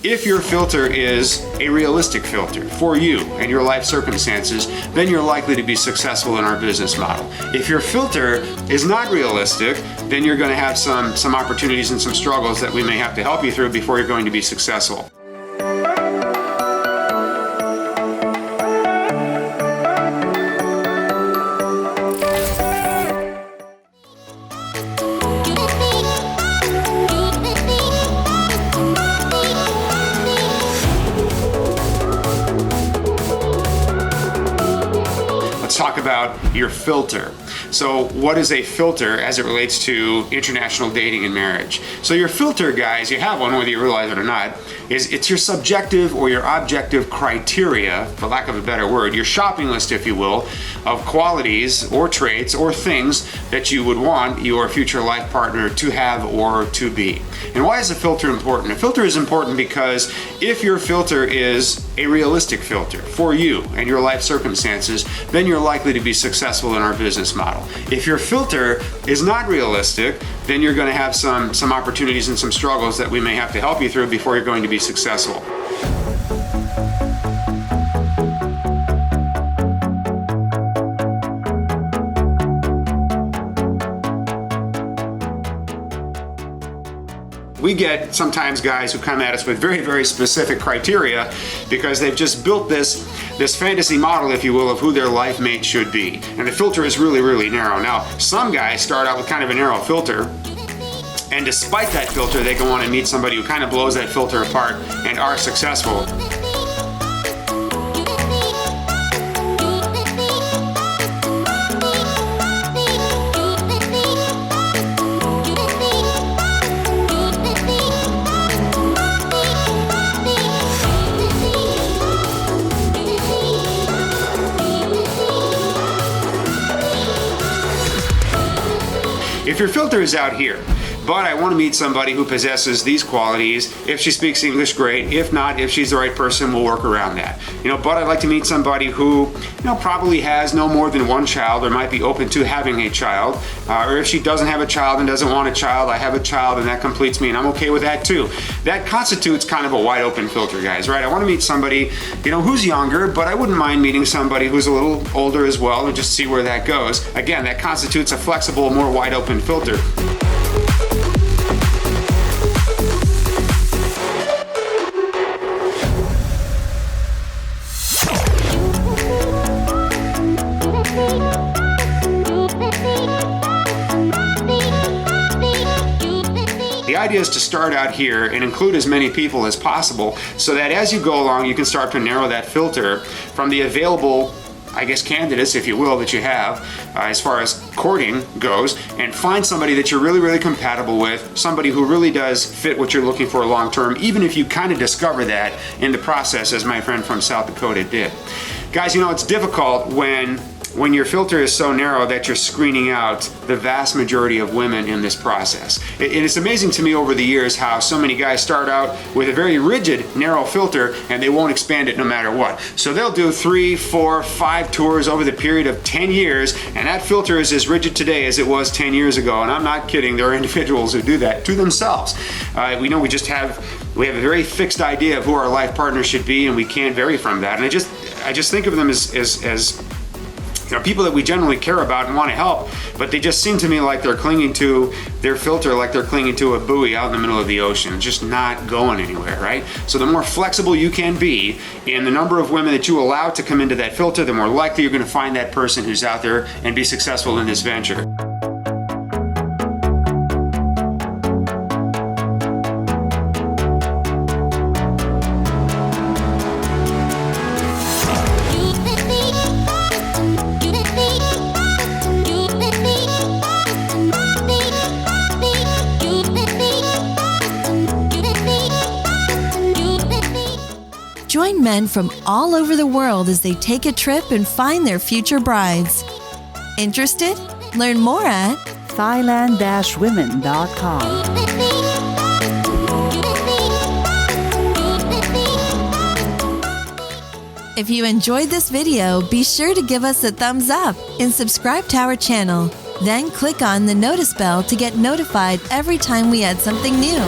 If your filter is a realistic filter for you and your life circumstances, then you're likely to be successful in our business model. If your filter is not realistic, then you're going to have some opportunities and some struggles that we may have to help you through before you're going to be successful. Talk about your filter. So what is a filter as it relates to international dating and marriage? So your filter, guys, you have one whether you realize it or not, it's your subjective or your objective criteria, for lack of a better word, your shopping list, if you will, of qualities or traits or things that you would want your future life partner to have or to be. And why is a filter important? A filter is important because if your filter is a realistic filter for you and your life circumstances, then you're likely to be successful in our business model. If your filter is not realistic, then you're going to have some opportunities and some struggles that we may have to help you through before you're going to be successful. We get sometimes guys who come at us with very, very specific criteria because they've just built this fantasy model, if you will, of who their life mate should be. And the filter is really, really narrow. Now, some guys start out with kind of a narrow filter, and despite that filter, they go on and meet somebody who kind of blows that filter apart and are successful. If your filter is out here, but I want to meet somebody who possesses these qualities. If she speaks English, great. If not, if she's the right person, we'll work around that. But I'd like to meet somebody who, probably has no more than one child or might be open to having a child. Or if she doesn't have a child and doesn't want a child, I have a child and that completes me and I'm okay with that too. That constitutes kind of a wide open filter, guys, right? I want to meet somebody, who's younger, but I wouldn't mind meeting somebody who's a little older as well and just see where that goes. Again, that constitutes a flexible, more wide open filter. The idea is to start out here and include as many people as possible so that as you go along, you can start to narrow that filter from the available, candidates, if you will, that you have as far as courting goes, and find somebody that you're really, really compatible with, somebody who really does fit what you're looking for long term, even if you kind of discover that in the process, as my friend from South Dakota did. Guys, it's difficult when your filter is so narrow that you're screening out the vast majority of women in this process. And it's amazing to me over the years how so many guys start out with a very rigid, narrow filter and they won't expand it no matter what. So they'll do 3, 4, 5 tours over the period of 10 years, and that filter is as rigid today as it was 10 years ago. And I'm not kidding, there are individuals who do that to themselves. We know we have a very fixed idea of who our life partner should be, and we can't vary from that. And I just think of them as people that we generally care about and want to help, but they just seem to me like they're clinging to their filter like they're clinging to a buoy out in the middle of the ocean, just not going anywhere, right? So the more flexible you can be in the number of women that you allow to come into that filter, the more likely you're going to find that person who's out there and be successful in this venture. Join men from all over the world as they take a trip and find their future brides. Interested? Learn more at Thailand-women.com. If you enjoyed this video, be sure to give us a thumbs up and subscribe to our channel. Then click on the notice bell to get notified every time we add something new.